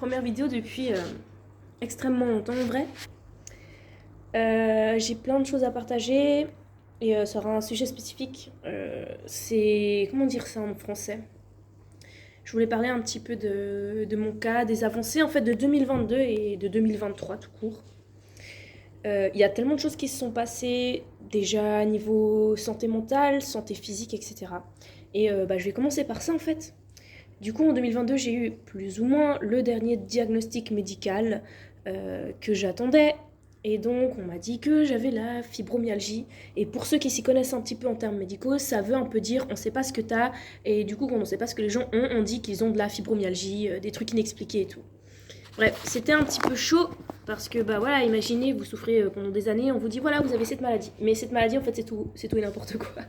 première vidéo depuis extrêmement longtemps en vrai. J'ai plein de choses à partager et ça aura un sujet spécifique. C'est... Comment dire ça en français? Je voulais parler un petit peu de mon cas, des avancées en fait de 2022 et de 2023 tout court. Il y a tellement de choses qui se sont passées déjà niveau santé mentale, santé physique, etc. Et je vais commencer par ça en fait. Du coup, en 2022, j'ai eu plus ou moins le dernier diagnostic médical que j'attendais. Et donc, on m'a dit que j'avais la fibromyalgie. Et pour ceux qui s'y connaissent un petit peu en termes médicaux, ça veut un peu dire on sait pas ce que t'as. Et du coup, quand on sait pas ce que les gens ont, on dit qu'ils ont de la fibromyalgie, des trucs inexpliqués et tout. Bref, c'était un petit peu chaud parce que, bah voilà, imaginez, vous souffrez pendant des années, on vous dit voilà, vous avez cette maladie. Mais cette maladie, en fait, c'est tout et n'importe quoi.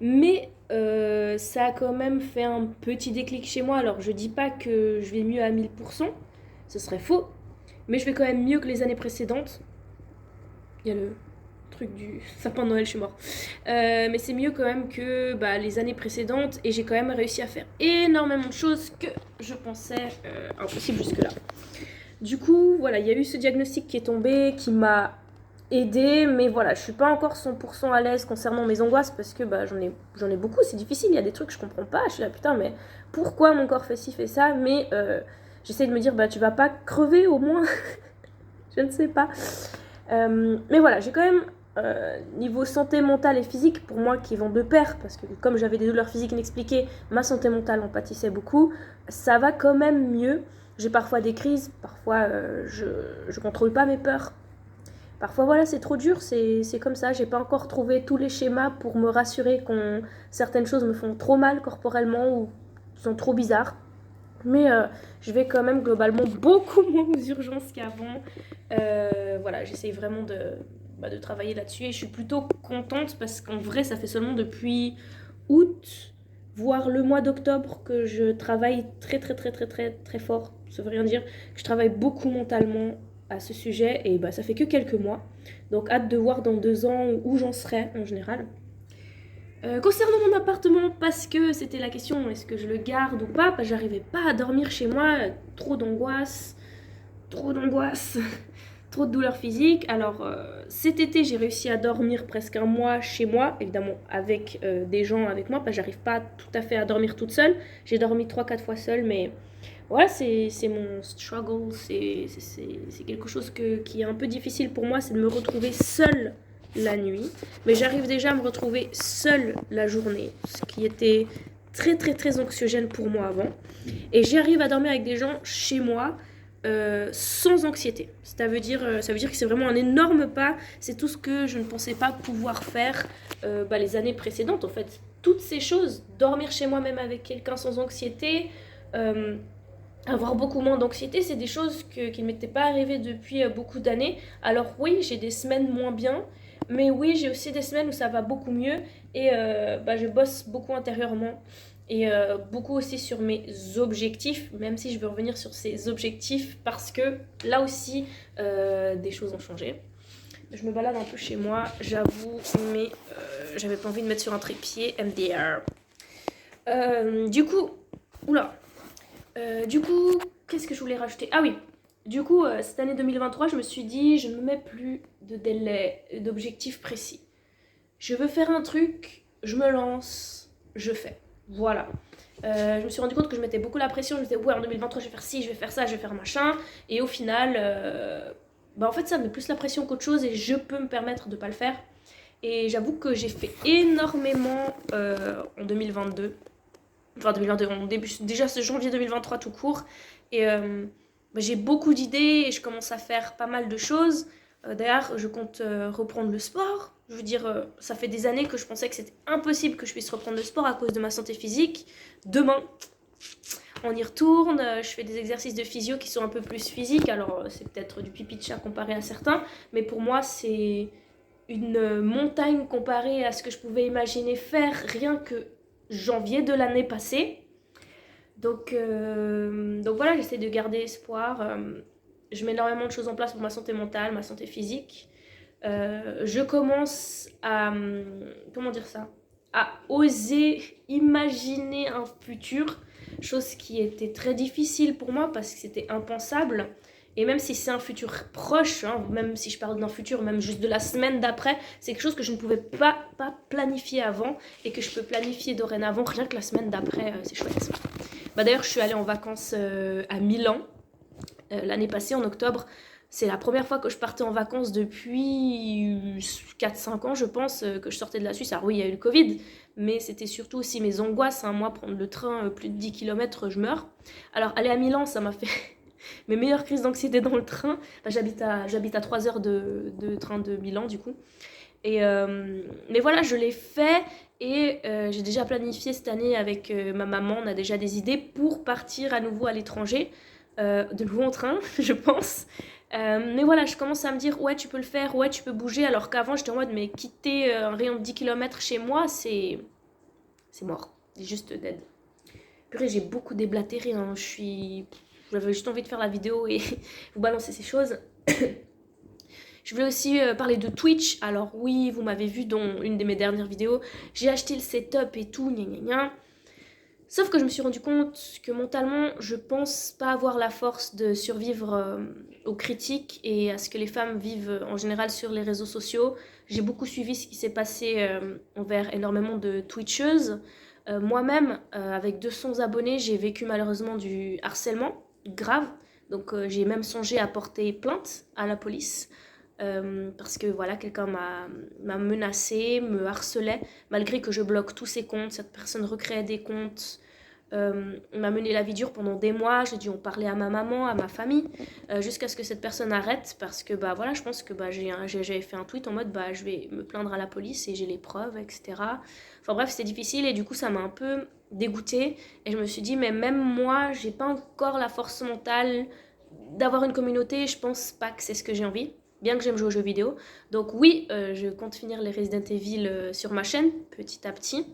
Mais ça a quand même fait un petit déclic chez moi. Alors, je dis pas que je vais mieux à 1000%, ce serait faux, mais je vais quand même mieux que les années précédentes. Il y a le truc du sapin de Noël, je suis mort. Mais c'est mieux quand même que les années précédentes, et j'ai quand même réussi à faire énormément de choses que je pensais impossible jusque-là. Du coup, voilà, il y a eu ce diagnostic qui est tombé, qui m'a aidé, mais voilà, je suis pas encore 100% à l'aise concernant mes angoisses parce que j'en ai beaucoup, c'est difficile, il y a des trucs que je comprends pas, je suis là putain, mais pourquoi mon corps fait ci, fait ça, mais j'essaie de me dire, tu vas pas crever au moins, je ne sais pas. Mais voilà, j'ai quand même, niveau santé mentale et physique, pour moi qui vont de pair, parce que comme j'avais des douleurs physiques inexpliquées, ma santé mentale en pâtissait beaucoup, ça va quand même mieux. J'ai parfois des crises, parfois je contrôle pas mes peurs. Parfois, voilà, c'est trop dur, c'est comme ça. J'ai pas encore trouvé tous les schémas pour me rassurer que certaines choses me font trop mal corporellement ou sont trop bizarres. Mais je vais quand même globalement beaucoup moins aux urgences qu'avant. Voilà, j'essaye vraiment de travailler là-dessus et je suis plutôt contente parce qu'en vrai, ça fait seulement depuis août, voire le mois d'octobre que je travaille très très très très très très fort. Ça veut rien dire que je travaille beaucoup mentalement à ce sujet et ça fait que quelques mois. Donc hâte de voir dans 2 ans où j'en serai en général. Concernant mon appartement, parce que c'était la question, est-ce que je le garde ou pas, j'arrivais pas à dormir chez moi, trop d'angoisse, trop de douleurs physiques. Alors cet été, j'ai réussi à dormir presque un mois chez moi, évidemment avec des gens avec moi, j'arrive pas tout à fait à dormir toute seule. J'ai dormi 3-4 fois seule, mais voilà, c'est mon struggle, c'est quelque chose qui est un peu difficile pour moi, c'est de me retrouver seule la nuit. Mais j'arrive déjà à me retrouver seule la journée, ce qui était très très très anxiogène pour moi avant. Et j'arrive à dormir avec des gens chez moi sans anxiété. Ça veut dire que c'est vraiment un énorme pas. C'est tout ce que je ne pensais pas pouvoir faire les années précédentes en fait. Toutes ces choses, dormir chez moi même avec quelqu'un sans anxiété, avoir beaucoup moins d'anxiété, c'est des choses qui ne m'étaient pas arrivées depuis beaucoup d'années. Alors oui, j'ai des semaines moins bien, mais oui, j'ai aussi des semaines où ça va beaucoup mieux et je bosse beaucoup intérieurement et beaucoup aussi sur mes objectifs, même si je veux revenir sur ces objectifs parce que là aussi, des choses ont changé. Je me balade un peu chez moi, j'avoue, mais j'avais pas envie de mettre sur un trépied MDR. Du coup, oula, qu'est-ce que je voulais rajouter? Ah oui, du coup, cette année 2023, je me suis dit, je ne me mets plus de délai, d'objectifs précis. Je veux faire un truc, je me lance, je fais. Voilà. Je me suis rendu compte que je mettais beaucoup la pression. Je me disais, ouais, en 2023, je vais faire ci, je vais faire ça, je vais faire machin. Et au final, en fait, ça me met plus la pression qu'autre chose et je peux me permettre de ne pas le faire. Et j'avoue que j'ai fait énormément en 2022. Enfin, 2022, on début, déjà ce janvier 2023 tout court. Et j'ai beaucoup d'idées et je commence à faire pas mal de choses. D'ailleurs, je compte reprendre le sport. Je veux dire, ça fait des années que je pensais que c'était impossible que je puisse reprendre le sport à cause de ma santé physique. Demain, on y retourne. Je fais des exercices de physio qui sont un peu plus physiques. Alors, c'est peut-être du pipi de chat comparé à certains. Mais pour moi, c'est une montagne comparée à ce que je pouvais imaginer faire rien que janvier de l'année passée. Donc voilà, j'essaie de garder espoir. Je mets énormément de choses en place pour ma santé mentale, ma santé physique. Je commence à, comment dire ça, à oser imaginer un futur. chose qui était très difficile pour moi parce que c'était impensable. Et même si c'est un futur proche, hein, même si je parle d'un futur, même juste de la semaine d'après, c'est quelque chose que je ne pouvais pas planifier avant et que je peux planifier dorénavant, rien que la semaine d'après, c'est chouette. Bah, d'ailleurs, je suis allée en vacances à Milan l'année passée, en octobre. C'est la première fois que je partais en vacances depuis 4-5 ans, je pense, que je sortais de la Suisse. Alors oui, il y a eu le Covid, mais c'était surtout aussi mes angoisses. Hein. Moi, prendre le train plus de 10 km, je meurs. Alors, aller à Milan, ça m'a fait mes meilleures crises d'anxiété dans le train. Enfin, j'habite à 3 heures de train de Milan, du coup. Mais voilà, je l'ai fait et j'ai déjà planifié cette année avec ma maman. On a déjà des idées pour partir à nouveau à l'étranger. De nouveau en train, je pense. Mais voilà, je commence à me dire, ouais, tu peux le faire, ouais, tu peux bouger, alors qu'avant, j'étais en mode, mais quitter un rayon de 10 km chez moi, c'est mort. C'est juste dead. Purée, j'ai beaucoup déblatéré, hein. J'avais juste envie de faire la vidéo et vous balancer ces choses. Je voulais aussi parler de Twitch. Alors oui, vous m'avez vu dans une de mes dernières vidéos, j'ai acheté le setup et tout, gna gna gna. Sauf que je me suis rendu compte que mentalement, je pense pas avoir la force de survivre aux critiques et à ce que les femmes vivent en général sur les réseaux sociaux. J'ai beaucoup suivi ce qui s'est passé envers énormément de Twitcheuses. Moi-même, avec 200 abonnés, j'ai vécu malheureusement du harcèlement grave. Donc j'ai même songé à porter plainte à la police. Parce que voilà, quelqu'un m'a menacé, me harcelait, malgré que je bloque tous ses comptes. Cette personne recréait des comptes, m'a mené la vie dure pendant des mois. J'ai dû en parler à ma maman, à ma famille, jusqu'à ce que cette personne arrête. Parce que bah voilà, je pense que bah, j'avais fait un tweet en mode bah je vais me plaindre à la police et j'ai les preuves, etc. Enfin bref, c'était difficile et du coup ça m'a un peu dégoûtée. Et je me suis dit, mais même moi, j'ai pas encore la force mentale d'avoir une communauté. Je pense pas que c'est ce que j'ai envie. Bien que j'aime jouer aux jeux vidéo. Donc oui, je compte finir les Resident Evil sur ma chaîne, petit à petit.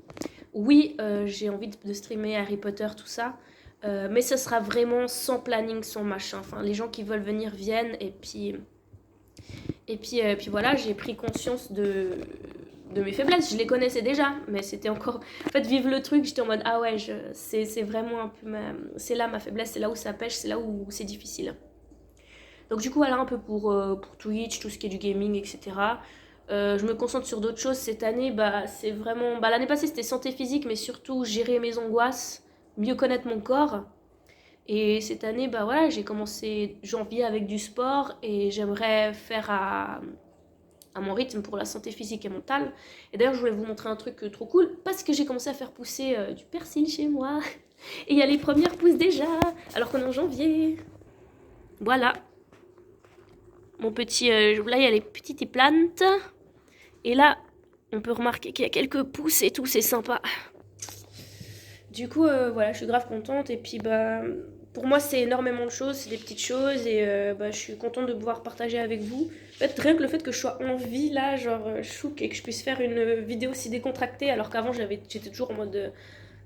Oui, j'ai envie de streamer Harry Potter, tout ça. Mais ce sera vraiment sans planning, sans machin. Enfin, les gens qui veulent venir viennent. Et puis voilà, j'ai pris conscience de mes faiblesses. Je les connaissais déjà, mais c'était encore... En fait, vivre le truc, j'étais en mode, ah ouais, c'est vraiment un peu c'est là ma faiblesse, c'est là où ça pêche, c'est là où c'est difficile. Donc du coup, voilà un peu pour Twitch, tout ce qui est du gaming, etc. Je me concentre sur d'autres choses cette année. Bah, c'est vraiment... Bah, l'année passée, c'était santé physique, mais surtout gérer mes angoisses, mieux connaître mon corps. Et cette année, bah voilà, j'ai commencé janvier avec du sport et j'aimerais faire à mon rythme pour la santé physique et mentale. Et d'ailleurs, je voulais vous montrer un truc trop cool parce que j'ai commencé à faire pousser du persil chez moi. Et il y a les premières pousses déjà, alors qu'on est en janvier. Voilà. Mon petit, là il y a les petites plantes. Et là, on peut remarquer qu'il y a quelques pousses et tout, c'est sympa. Du coup, voilà, je suis grave contente. Et puis, bah, pour moi, c'est énormément de choses, c'est des petites choses. Et bah, je suis contente de pouvoir partager avec vous. En fait, rien que le fait que je sois en vie là, genre chouk, et que je puisse faire une vidéo si décontractée, alors qu'avant, j'étais toujours en mode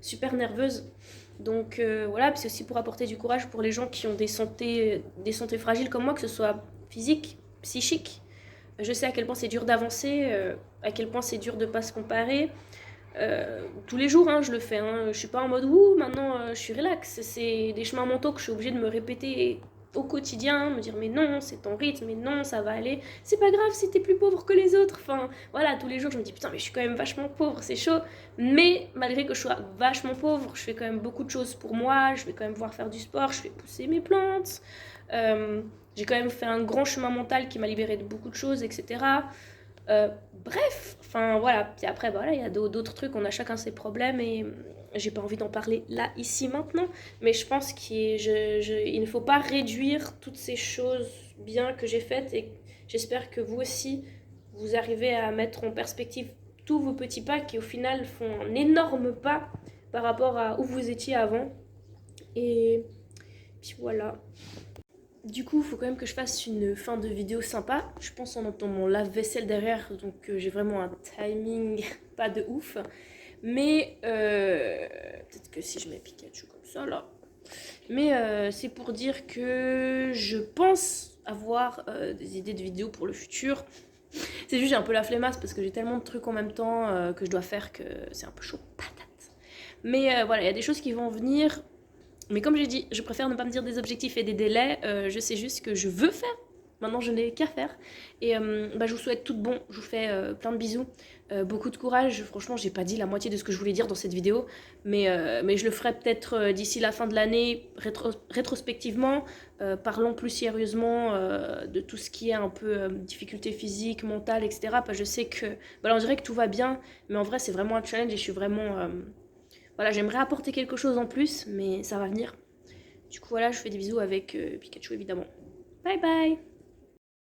super nerveuse. Donc voilà, puis c'est aussi pour apporter du courage pour les gens qui ont des santé fragiles comme moi, que ce soit physique, psychique. Je sais à quel point c'est dur d'avancer, à quel point c'est dur de pas se comparer. Tous les jours, hein, je le fais. Hein. Je suis pas en mode ouh, maintenant je suis relax. C'est des chemins mentaux que je suis obligée de me répéter au quotidien, me dire mais non, c'est ton rythme, mais non, ça va aller. C'est pas grave si t'es plus pauvre que les autres. Enfin, voilà, tous les jours, je me dis putain, mais je suis quand même vachement pauvre, c'est chaud. Mais malgré que je sois vachement pauvre, je fais quand même beaucoup de choses pour moi. Je vais quand même pouvoir faire du sport, je fais pousser mes plantes. J'ai quand même fait un grand chemin mental qui m'a libéré de beaucoup de choses, etc. Bref, enfin voilà. Puis après, voilà, il y a d'autres trucs, on a chacun ses problèmes et j'ai pas envie d'en parler là, ici, maintenant. Mais je pense qu'il ne faut pas réduire toutes ces choses bien que j'ai faites et j'espère que vous aussi, vous arrivez à mettre en perspective tous vos petits pas qui au final font un énorme pas par rapport à où vous étiez avant. Et puis voilà. Du coup, il faut quand même que je fasse une fin de vidéo sympa. Je pense en entendant mon lave-vaisselle derrière, donc j'ai vraiment un timing pas de ouf. Mais peut-être que si je mets Pikachu comme ça là. Mais c'est pour dire que je pense avoir des idées de vidéos pour le futur. C'est juste j'ai un peu la flemmasse parce que j'ai tellement de trucs en même temps que je dois faire que c'est un peu chaud patate. Mais voilà, il y a des choses qui vont venir. Mais comme j'ai dit, je préfère ne pas me dire des objectifs et des délais. Je sais juste que je veux faire. Maintenant, je n'ai qu'à faire. Et je vous souhaite tout de bon. Je vous fais plein de bisous. Beaucoup de courage. Franchement, j'ai pas dit la moitié de ce que je voulais dire dans cette vidéo. Mais je le ferai peut-être d'ici la fin de l'année, rétrospectivement. Parlons plus sérieusement de tout ce qui est un peu difficulté physique, mentale, etc. Parce que je sais que... Voilà, on dirait que tout va bien. Mais en vrai, c'est vraiment un challenge et je suis vraiment... voilà, j'aimerais apporter quelque chose en plus. Mais ça va venir. Du coup, voilà, je fais des bisous avec Pikachu, évidemment. Bye bye!